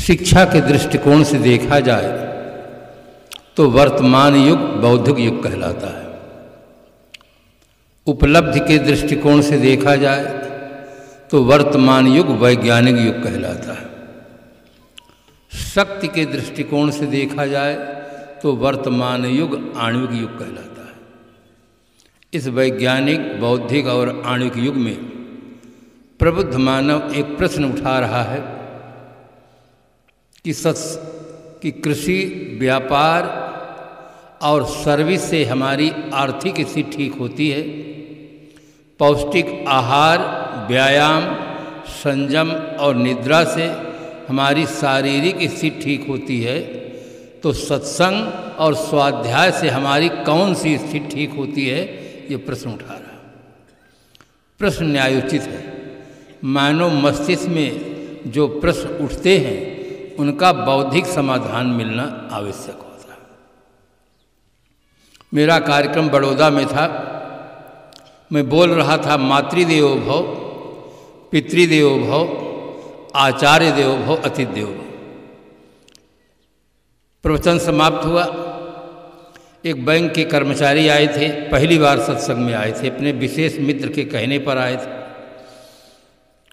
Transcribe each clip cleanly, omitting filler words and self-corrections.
शिक्षा के दृष्टिकोण से देखा जाए तो वर्तमान युग बौद्धिक युग कहलाता है। उपलब्धि के दृष्टिकोण से देखा जाए तो वर्तमान युग वैज्ञानिक युग कहलाता है। शक्ति के दृष्टिकोण से देखा जाए तो वर्तमान युग आणविक युग कहलाता है। इस वैज्ञानिक, बौद्धिक और आणविक युग में प्रबुद्ध मानव एक प्रश्न उठा रहा है कि कृषि, व्यापार और सर्विस से हमारी आर्थिक स्थिति ठीक होती है, पौष्टिक आहार, व्यायाम, संयम और निद्रा से हमारी शारीरिक स्थिति ठीक होती है, तो सत्संग और स्वाध्याय से हमारी कौन सी स्थिति ठीक होती है, ये प्रश्न उठा रहा है। प्रश्न न्यायोचित है। मानव मस्तिष्क में जो प्रश्न उठते हैं उनका बौद्धिक समाधान मिलना आवश्यक होता है। मेरा कार्यक्रम बड़ौदा में था। मैं बोल रहा था मातृदेवो भव, पितृदेवो भव, आचार्य देवो भव, अतिथि देवो भव। प्रवचन समाप्त हुआ। एक बैंक के कर्मचारी आए थे, पहली बार सत्संग में आए थे, अपने विशेष मित्र के कहने पर आए थे।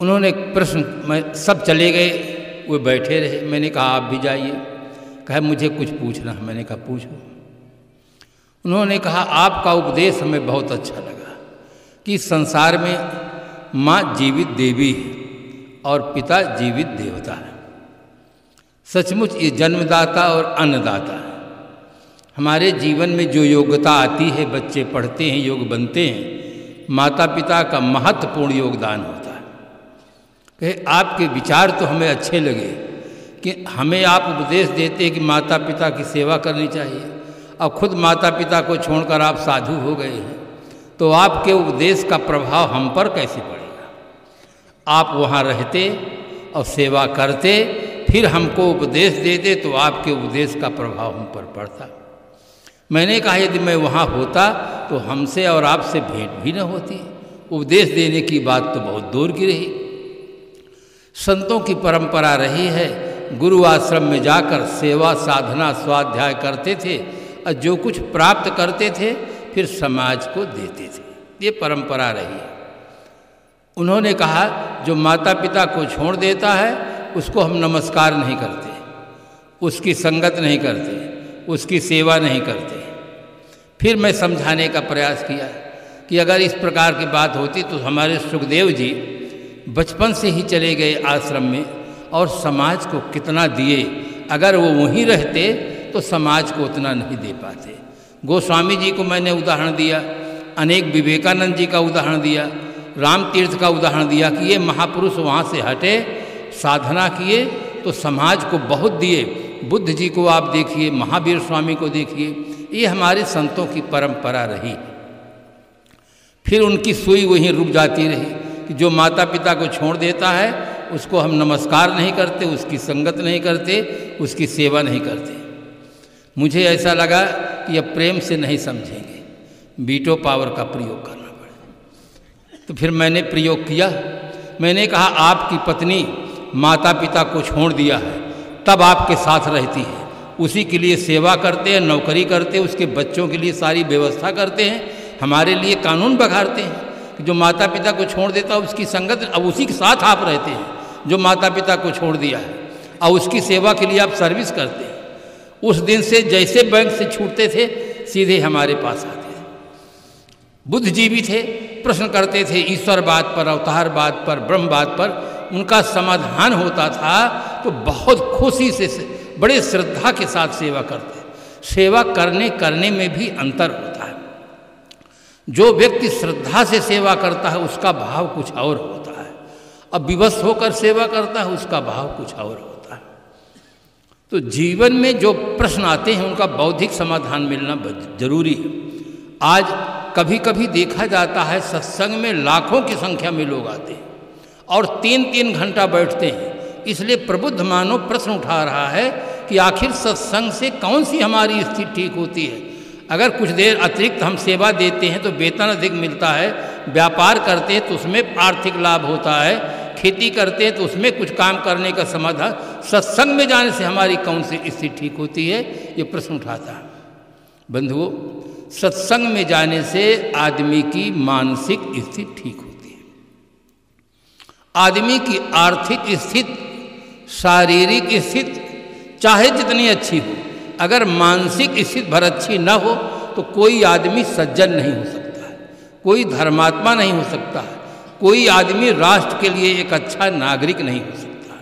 उन्होंने प्रश्न, सब चले गए, वो बैठे रहे। मैंने कहा आप भी जाइए। कहा मुझे कुछ पूछना है। मैंने कहा पूछो। उन्होंने कहा आपका उपदेश हमें बहुत अच्छा लगा कि संसार में माँ जीवित देवी है और पिता जीवित देवता है। सचमुच ये जन्मदाता और अन्नदाता है। हमारे जीवन में जो योग्यता आती है, बच्चे पढ़ते हैं, योग बनते हैं, माता पिता का महत्वपूर्ण योगदान होता है। कहे आपके विचार तो हमें अच्छे लगे कि हमें आप उपदेश देते हैं कि माता पिता की सेवा करनी चाहिए, और खुद माता पिता को छोड़कर आप साधु हो गए हैं, तो आपके उपदेश का प्रभाव हम पर कैसे पड़ेगा? आप वहाँ रहते और सेवा करते, फिर हमको उपदेश देते, तो आपके उपदेश का प्रभाव हम पर पड़ता। मैंने कहा यदि मैं वहाँ होता तो हमसे और आपसे भेंट भी न होती। उपदेश देने की बात तो बहुत दूर की रही। संतों की परंपरा रही है, गुरु आश्रम में जाकर सेवा, साधना, स्वाध्याय करते थे और जो कुछ प्राप्त करते थे फिर समाज को देते थे। ये परंपरा रही है। उन्होंने कहा जो माता पिता को छोड़ देता है उसको हम नमस्कार नहीं करते, उसकी संगत नहीं करते, उसकी सेवा नहीं करते। फिर मैं समझाने का प्रयास किया कि अगर इस प्रकार की बात होती तो हमारे सुखदेव जी बचपन से ही चले गए आश्रम में और समाज को कितना दिए। अगर वो वहीं रहते तो समाज को उतना नहीं दे पाते। गोस्वामी जी को मैंने उदाहरण दिया, अनेक विवेकानंद जी का उदाहरण दिया, राम तीर्थ का उदाहरण दिया कि ये महापुरुष वहाँ से हटे, साधना किए तो समाज को बहुत दिए। बुद्ध जी को आप देखिए, महावीर स्वामी को देखिए, ये हमारे संतों की परंपरा रही। फिर उनकी सुई वहीं रुक जाती रही कि जो माता पिता को छोड़ देता है उसको हम नमस्कार नहीं करते, उसकी संगत नहीं करते, उसकी सेवा नहीं करते। मुझे ऐसा लगा कि अब प्रेम से नहीं समझेंगे, वीटो पावर का प्रयोग करना पड़ेगा। तो फिर मैंने प्रयोग किया। मैंने कहा आपकी पत्नी माता पिता को छोड़ दिया है, तब आपके साथ रहती है, उसी के लिए सेवा करते हैं, नौकरी करते हैं, उसके बच्चों के लिए सारी व्यवस्था करते हैं, हमारे लिए कानून बघारते हैं कि जो माता पिता को छोड़ देता है उसकी संगत, अब उसी के साथ आप रहते हैं जो माता पिता को छोड़ दिया है, और उसकी सेवा के लिए आप सर्विस करते हैं। उस दिन से जैसे बैंक से छूटते थे सीधे हमारे पास आते थे। बुद्ध जी भी थे, प्रश्न करते थे ईश्वरवाद पर, अवतारवाद पर, ब्रह्मवाद पर, उनका समाधान होता था तो बहुत खुशी से, बड़े श्रद्धा के साथ सेवा करते। सेवा करने में भी अंतर होता है। जो व्यक्ति श्रद्धा से सेवा करता है उसका भाव कुछ और होता है, और विवश होकर सेवा करता है उसका भाव कुछ और होता है। तो जीवन में जो प्रश्न आते हैं उनका बौद्धिक समाधान मिलना जरूरी है। आज कभी कभी देखा जाता है सत्संग में लाखों की संख्या में लोग आते हैं और 3-3 घंटा बैठते हैं। इसलिए प्रबुद्ध मानव प्रश्न उठा रहा है कि आखिर सत्संग से कौन सी हमारी स्थिति ठीक होती है। अगर कुछ देर अतिरिक्त हम सेवा देते हैं तो वेतन अधिक मिलता है, व्यापार करते हैं तो उसमें आर्थिक लाभ होता है, खेती करते हैं तो उसमें कुछ काम करने का समाधान, सत्संग में जाने से हमारी कौन सी स्थिति ठीक होती है, ये प्रश्न उठाता है। बंधुओं, सत्संग में जाने से आदमी की मानसिक स्थिति ठीक होती है। आदमी की आर्थिक स्थिति, शारीरिक स्थिति चाहे जितनी अच्छी हो, अगर मानसिक स्थिति भर अच्छी न हो तो कोई आदमी सज्जन नहीं हो सकता है, कोई धर्मात्मा नहीं हो सकता है, कोई आदमी राष्ट्र के लिए एक अच्छा नागरिक नहीं हो सकता।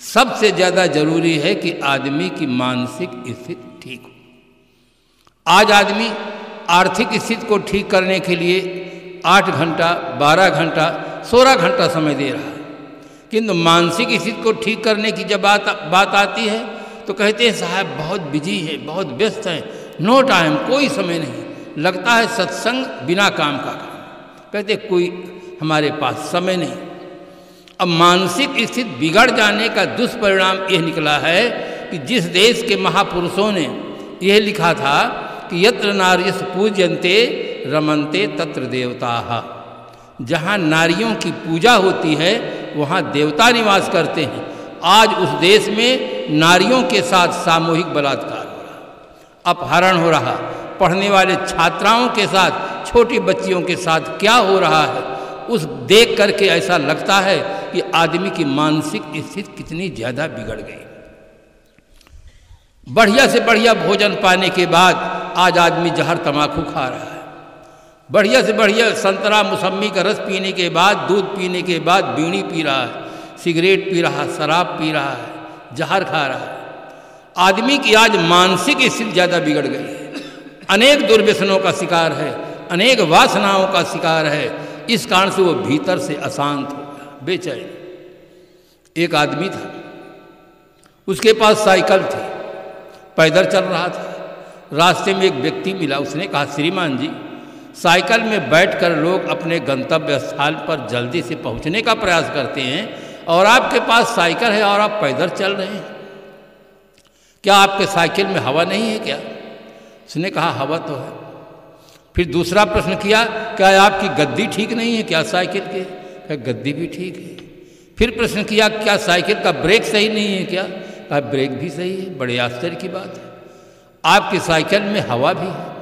सबसे ज़्यादा जरूरी है कि आदमी की मानसिक स्थिति ठीक हो। आज आदमी आर्थिक स्थिति को ठीक करने के लिए 8 घंटा, 12 घंटा, 16 घंटा समय दे रहा है, किंतु मानसिक स्थिति को ठीक करने की जब बात आती है तो कहते हैं साहब बहुत बिजी है, बहुत व्यस्त है, नो टाइम, कोई समय नहीं। लगता है सत्संग बिना काम का काम, कहते कोई हमारे पास समय नहीं। अब मानसिक स्थिति बिगड़ जाने का दुष्परिणाम यह निकला है कि जिस देश के महापुरुषों ने यह लिखा था कि यत्र नार्यस पूज्यन्ते रमन्ते तत्र देवताः, जहाँ नारियों की पूजा होती है वहाँ देवता निवास करते हैं। आज उस देश में नारियों के साथ सामूहिक बलात्कार हो रहा, अपहरण हो रहा, पढ़ने वाले छात्राओं के साथ, छोटी बच्चियों के साथ क्या हो रहा है, उस देख करके ऐसा लगता है कि आदमी की मानसिक स्थिति कितनी ज़्यादा बिगड़ गई। बढ़िया से बढ़िया भोजन पाने के बाद आज आदमी जहर तमाकू खा रहा है, बढ़िया से बढ़िया संतरा मौसम्मी का रस पीने के बाद, दूध पीने के बाद बीड़ी पी रहा है, सिगरेट पी रहा है, शराब पी रहा है, जहर खा रहा है। आदमी की आज मानसिक स्थिति ज़्यादा बिगड़ गई है, अनेक दुर्व्यसनों का शिकार है, अनेक वासनाओं का शिकार है। इस कारण से वो भीतर से अशांत हो गया, बेचैन। एक आदमी था, उसके पास साइकिल थी, पैदल चल रहा था। रास्ते में एक व्यक्ति मिला, उसने कहा श्रीमान जी, साइकिल में बैठकर लोग अपने गंतव्य स्थल पर जल्दी से पहुंचने का प्रयास करते हैं और आपके पास साइकिल है और आप पैदल चल रहे हैं, क्या आपके साइकिल में हवा नहीं है क्या? उसने कहा हवा तो है। फिर दूसरा प्रश्न किया, क्या आपकी गद्दी ठीक नहीं है क्या साइकिल के? क्या गद्दी भी ठीक है। फिर प्रश्न किया, क्या साइकिल का ब्रेक सही नहीं है क्या? कहा ब्रेक भी सही है। बड़े आश्चर्य की बात है, आपकी साइकिल में हवा भी है,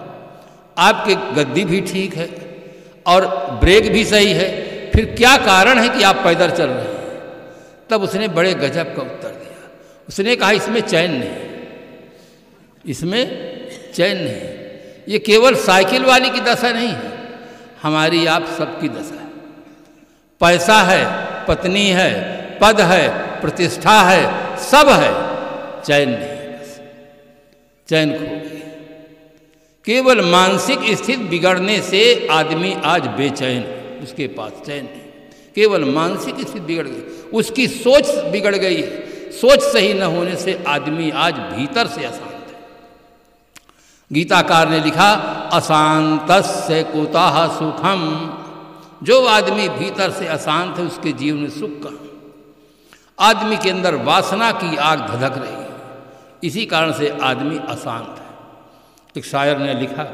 आपकी गद्दी भी ठीक है और ब्रेक भी सही है, फिर क्या कारण है कि आप पैदल चल रहे हैं? तब उसने बड़े गजब का उत्तर दिया। उसने कहा इसमें चैन नहीं, इसमें चैन नहीं। ये केवल साइकिल वाली की दशा नहीं है, हमारी आप सबकी दशा है। पैसा है, पत्नी है, पद है, प्रतिष्ठा है, सब है, चैन नहीं है, बस चैन खो गई। केवल मानसिक स्थिति बिगड़ने से आदमी आज बेचैन, उसके पास चैन नहीं, केवल मानसिक स्थिति बिगड़ गई, उसकी सोच बिगड़ गई है। सोच सही न होने से आदमी आज भीतर से अशांत है। गीताकार ने लिखा, अशांतस्य कुतः सुखम, जो आदमी भीतर से अशांत है उसके जीवन में सुख का। आदमी के अंदर वासना की आग धधक रही है, इसी कारण से आदमी अशांत है। एक शायर ने लिखा,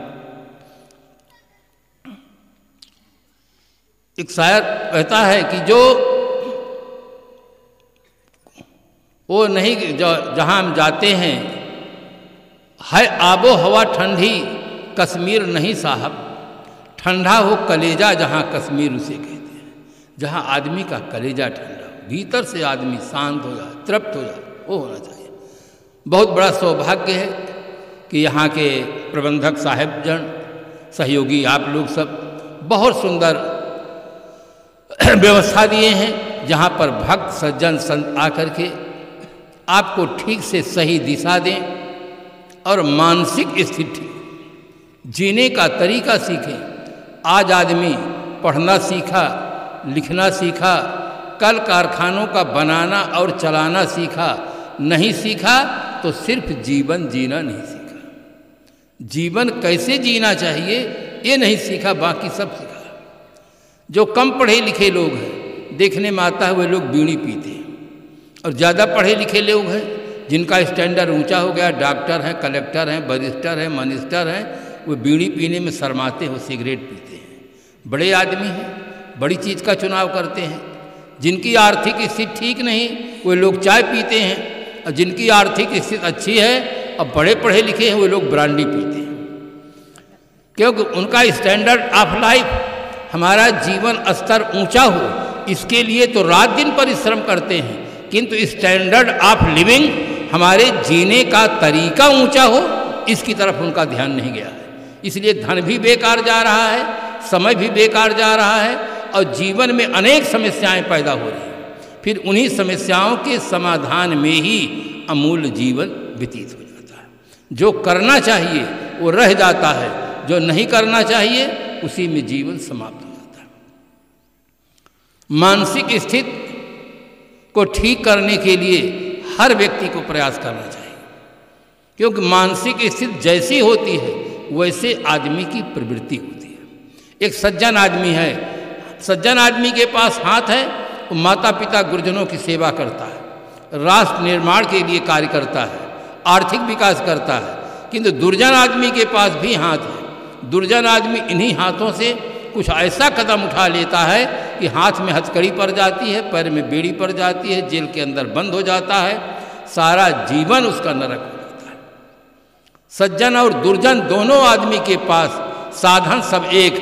एक शायर कहता है कि जो वो नहीं, जहां हम जाते हैं है आबो हवा ठंडी, कश्मीर नहीं साहब, ठंडा हो कलेजा जहाँ कश्मीर उसे कहते हैं। जहाँ आदमी का कलेजा ठंडा हो, भीतर से आदमी शांत हो जाए, तृप्त हो जाए, वो होना चाहिए। बहुत बड़ा सौभाग्य है कि यहाँ के प्रबंधक साहेबजन, सहयोगी आप लोग सब बहुत सुंदर व्यवस्था दिए हैं, जहाँ पर भक्त सज्जन संत आकर के आपको ठीक से सही दिशा दें और मानसिक स्थिति जीने का तरीका सीखें। आज आदमी पढ़ना सीखा, लिखना सीखा, कल कारखानों का बनाना और चलाना सीखा, नहीं सीखा तो सिर्फ जीवन जीना नहीं सीखा। जीवन कैसे जीना चाहिए ये नहीं सीखा, बाकी सब सीखा। जो कम पढ़े लिखे लोग हैं, देखने में आता है वे लोग बीड़ी पीते हैं, और ज़्यादा पढ़े लिखे लोग हैं जिनका स्टैंडर्ड ऊंचा हो गया, डॉक्टर हैं, कलेक्टर हैं, बैरिस्टर हैं, मिनिस्टर हैं, वो बीड़ी पीने में शर्माते हो, सिगरेट पीते हैं। बड़े आदमी हैं, बड़ी चीज़ का चुनाव करते हैं, जिनकी आर्थिक स्थिति ठीक नहीं वे लोग चाय पीते हैं, और जिनकी आर्थिक स्थिति अच्छी है और बड़े पढ़े लिखे हैं वे लोग ब्रांडी पीते हैं, क्योंकि उनका स्टैंडर्ड ऑफ लाइफ, हमारा जीवन स्तर ऊंचा हो इसके लिए तो रात दिन परिश्रम करते हैं, किंतु स्टैंडर्ड ऑफ लिविंग, हमारे जीने का तरीका ऊंचा हो, इसकी तरफ उनका ध्यान नहीं गया है। इसलिए धन भी बेकार जा रहा है, समय भी बेकार जा रहा है, और जीवन में अनेक समस्याएं पैदा हो रही हैं। फिर उन्हीं समस्याओं के समाधान में ही अमूल्य जीवन व्यतीत हो जाता है। जो करना चाहिए वो रह जाता है, जो नहीं करना चाहिए उसी में जीवन समाप्त हो जाता है। मानसिक स्थिति को ठीक करने के लिए हर व्यक्ति को प्रयास करना चाहिए, क्योंकि मानसिक स्थिति जैसी होती है वैसे आदमी की प्रवृत्ति होती है। एक सज्जन आदमी है, सज्जन आदमी के पास हाथ है, वो माता पिता गुरुजनों की सेवा करता है, राष्ट्र निर्माण के लिए कार्य करता है, आर्थिक विकास करता है, किंतु दुर्जन आदमी के पास भी हाथ है। दुर्जन आदमी इन्हीं हाथों से कुछ ऐसा कदम उठा लेता है कि हाथ में हथकड़ी पड़ जाती है, पैर में बेड़ी पड़ जाती है, जेल के अंदर बंद हो जाता है, सारा जीवन उसका नरक हो जाता है। सज्जन और दुर्जन दोनों आदमी के पास साधन सब एक,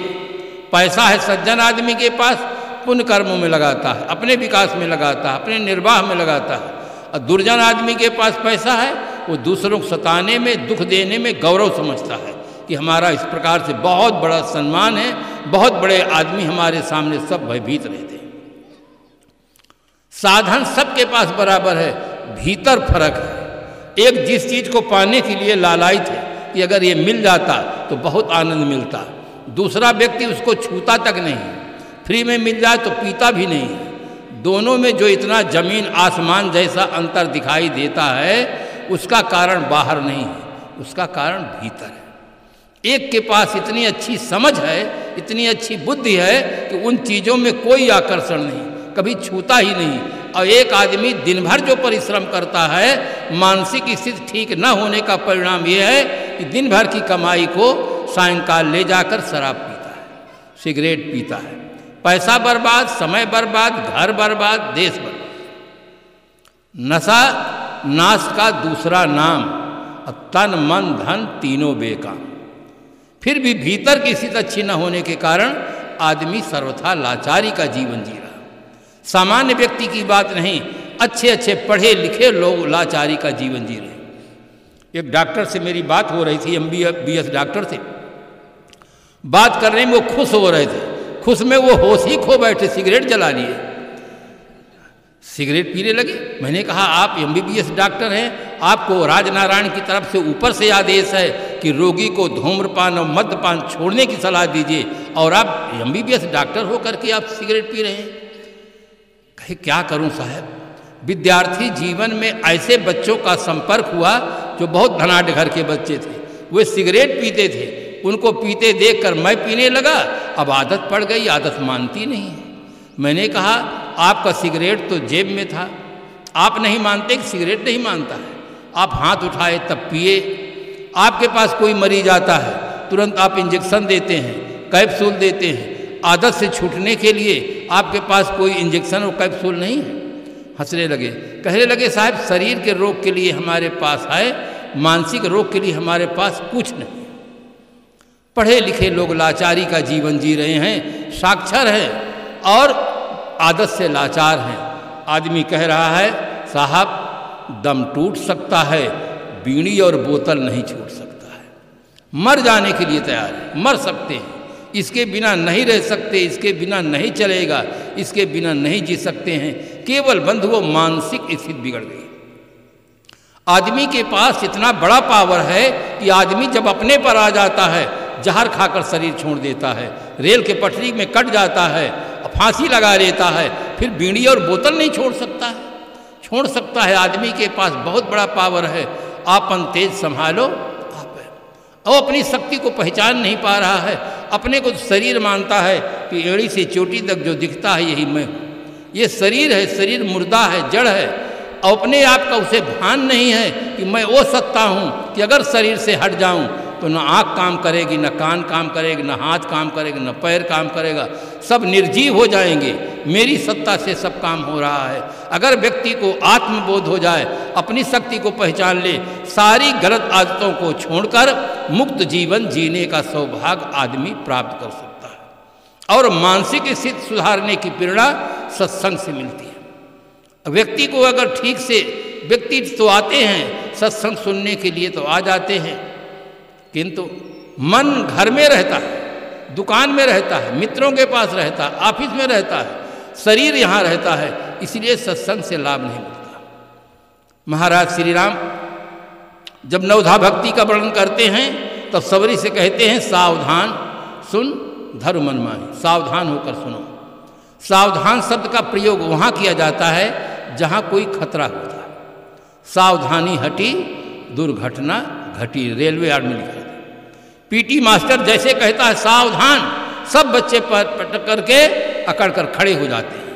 पैसा है सज्जन आदमी के पास, पुण्य कर्मों में लगाता है, अपने विकास में लगाता है, अपने निर्वाह में लगाता है, और दुर्जन आदमी के पास पैसा है, वो दूसरों को सताने में, दुख देने में गौरव समझता है कि हमारा इस प्रकार से बहुत बड़ा सम्मान है, बहुत बड़े आदमी हमारे सामने सब भयभीत रहते हैं। साधन सबके पास बराबर है, भीतर फर्क है। एक जिस चीज को पाने के लिए लालायित है कि अगर ये मिल जाता तो बहुत आनंद मिलता, दूसरा व्यक्ति उसको छूता तक नहीं, फ्री में मिल जाए तो पीता भी नहीं। दोनों में जो इतना जमीन आसमान जैसा अंतर दिखाई देता है उसका कारण बाहर नहीं है, उसका कारण भीतर है। एक के पास इतनी अच्छी समझ है, इतनी अच्छी बुद्धि है कि उन चीज़ों में कोई आकर्षण नहीं, कभी छूता ही नहीं। और एक आदमी दिन भर जो परिश्रम करता है, मानसिक स्थिति ठीक न होने का परिणाम यह है कि दिन भर की कमाई को सायंकाल ले जाकर शराब पीता है, सिगरेट पीता है, पैसा बर्बाद, समय बर्बाद, घर बर्बाद, देश बर्बाद। नशा नाश का दूसरा नाम, तन मन धन तीनों बेकाम। फिर भी भीतर की स्थिति अच्छी न होने के कारण आदमी सर्वथा लाचारी का जीवन जी रहा। सामान्य व्यक्ति की बात नहीं, अच्छे अच्छे पढ़े लिखे लोग लाचारी का जीवन जी रहे। एक डॉक्टर से मेरी बात हो रही थी, MBBS डॉक्टर थे, बात करने में वो खुश हो रहे थे, खुश में वो होश ही खो बैठे, सिगरेट जला लिए, सिगरेट पीने लगे। मैंने कहा आप MBBS डॉक्टर हैं, आपको राजनारायण की तरफ से ऊपर से आदेश है कि रोगी को धूम्रपान और मद्यपान छोड़ने की सलाह दीजिए, और आप MBBS डॉक्टर होकर के आप सिगरेट पी रहे हैं। कहे क्या करूं साहब, विद्यार्थी जीवन में ऐसे बच्चों का संपर्क हुआ जो बहुत धनाढ़ घर के बच्चे थे, वे सिगरेट पीते थे, उनको पीते देखकर मैं पीने लगा, अब आदत पड़ गई, आदत मानती नहीं है। मैंने कहा आपका सिगरेट तो जेब में था, आप नहीं मानते कि सिगरेट नहीं मानता है, आप हाथ उठाए तब पिए। आपके पास कोई मरीज आता है, तुरंत आप इंजेक्शन देते हैं, कैप्सूल देते हैं, आदत से छूटने के लिए आपके पास कोई इंजेक्शन और कैप्सूल नहीं है। हंसने लगे, कहने लगे साहब शरीर के रोग के लिए हमारे पास है, मानसिक रोग के लिए हमारे पास कुछ नहीं। पढ़े लिखे लोग लाचारी का जीवन जी रहे हैं, साक्षर हैं और आदत से लाचार हैं। आदमी कह रहा है साहब दम टूट सकता है, बीड़ी और बोतल नहीं छूट सकता है। मर जाने के लिए तैयार है, मर सकते हैं, इसके बिना नहीं रह सकते, इसके बिना नहीं चलेगा, इसके बिना नहीं जी सकते हैं। केवल बंधुओं मानसिक स्थिति बिगड़ गई। आदमी के पास इतना बड़ा पावर है कि आदमी जब अपने पर आ जाता है, जहर खाकर शरीर छोड़ देता है, रेल के पटरी में कट जाता है, फांसी लगा लेता है, फिर बीड़ी और बोतल नहीं छोड़ सकता है। छोड़ सकता है, आदमी के पास बहुत बड़ा पावर है। आपन तेज संभालो आप है। और अपनी शक्ति को पहचान नहीं पा रहा है, अपने को शरीर मानता है कि एड़ी से चोटी तक जो दिखता है यही मैं हूँ। ये शरीर है, शरीर मुर्दा है, जड़ है, और अपने आप का उसे भान नहीं है कि मैं वो सत्ता हूँ कि अगर शरीर से हट जाऊँ तो न आँख काम करेगी, न कान काम करेगी, न हाथ काम करेगा, न पैर काम करेगा, सब निर्जीव हो जाएंगे। मेरी सत्ता से सब काम हो रहा है। अगर व्यक्ति को आत्मबोध हो जाए, अपनी शक्ति को पहचान ले, सारी गलत आदतों को छोड़कर मुक्त जीवन जीने का सौभाग्य आदमी प्राप्त कर सकता है। और मानसिक स्थिति सुधारने की प्रेरणा सत्संग से मिलती है। व्यक्ति को अगर ठीक से, व्यक्ति तो आते हैं सत्संग सुनने के लिए, तो आ जाते हैं, किंतु मन घर में रहता है, दुकान में रहता है, मित्रों के पास रहता है, ऑफिस में रहता है, शरीर यहाँ रहता है, इसलिए सत्संग से लाभ नहीं मिलता। महाराज श्री राम जब नवधा भक्ति का वर्णन करते हैं तब सबरी से कहते हैं, सावधान सुन धर्म मन माही, सावधान होकर सुनो। सावधान शब्द का प्रयोग वहाँ किया जाता है जहाँ कोई खतरा होता है। सावधानी हटी दुर्घटना घटी, रेलवे यार्ड में लिखा है। पीटी मास्टर जैसे कहता है सावधान, सब बच्चे पटक करके अकड़ कर खड़े हो जाते हैं।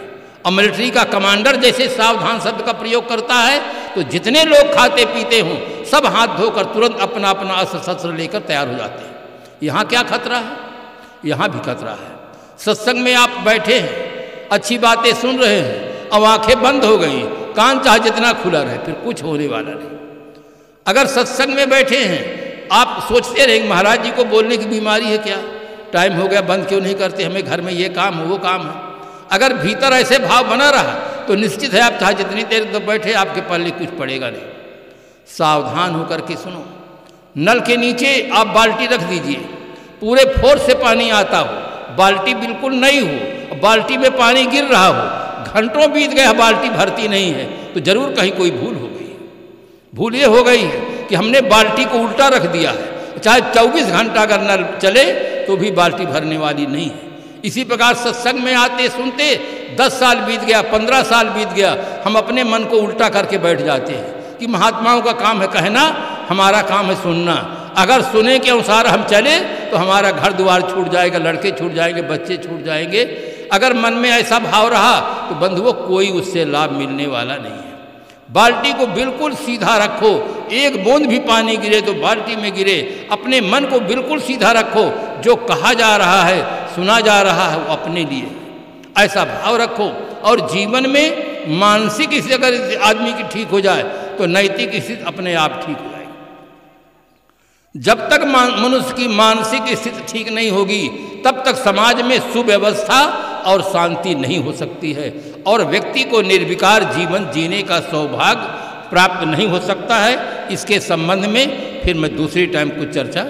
और मिलिट्री का कमांडर जैसे सावधान शब्द का प्रयोग करता है तो जितने लोग खाते पीते हों सब हाथ धोकर तुरंत अपना अपना अस्त्र शस्त्र लेकर तैयार हो जाते हैं। यहाँ क्या खतरा है? यहाँ भी खतरा है। सत्संग में आप बैठे हैं, अच्छी बातें सुन रहे हैं, अब आंखें बंद हो गई, कान चाहे जितना खुला रहे, फिर कुछ होने वाला नहीं। अगर सत्संग में बैठे हैं, आप सोचते रहेंगे महाराज जी को बोलने की बीमारी है क्या, टाइम हो गया, बंद क्यों नहीं करते, हमें घर में ये काम है वो काम है। अगर भीतर ऐसे भाव बना रहा तो निश्चित है आप चाहे जितनी देर तक बैठे आपके पल्ले कुछ पड़ेगा नहीं। सावधान होकर के सुनो। नल के नीचे आप बाल्टी रख दीजिए, पूरे फोर्स से पानी आता हो, बाल्टी बिल्कुल नई हो, बाल्टी में पानी गिर रहा हो, घंटों बीत गए बाल्टी भरती नहीं है, तो जरूर कहीं कोई भूल हो गई। भूल ये हो गई है कि हमने बाल्टी को उल्टा रख दिया है। चाहे 24 घंटा अगर नल चले तो भी बाल्टी भरने वाली नहीं है। इसी प्रकार सत्संग में आते सुनते 10 साल बीत गया, 15 साल बीत गया, हम अपने मन को उल्टा करके बैठ जाते हैं कि महात्माओं का काम है कहना, हमारा काम है सुनना। अगर सुने के अनुसार हम चले तो हमारा घर द्वार छूट जाएगा, लड़के छूट जाएंगे, बच्चे छूट जाएंगे। अगर मन में ऐसा भाव रहा तो बंधुओं कोई उससे लाभ मिलने वाला नहीं है। बाल्टी को बिल्कुल सीधा रखो, एक बूंद भी पानी गिरे तो बाल्टी में गिरे। अपने मन को बिल्कुल सीधा रखो, जो कहा जा रहा है सुना जा रहा है वो अपने लिए, ऐसा भाव रखो। और जीवन में मानसिक स्थिति अगर आदमी की ठीक हो जाए तो नैतिक स्थिति अपने आप ठीक हो जाएगी। जब तक मनुष्य की मानसिक स्थिति ठीक नहीं होगी तब तक समाज में सुव्यवस्था और शांति नहीं हो सकती है, और व्यक्ति को निर्विकार जीवन जीने का सौभाग्य प्राप्त नहीं हो सकता है। इसके संबंध में फिर मैं दूसरी टाइम कुछ चर्चा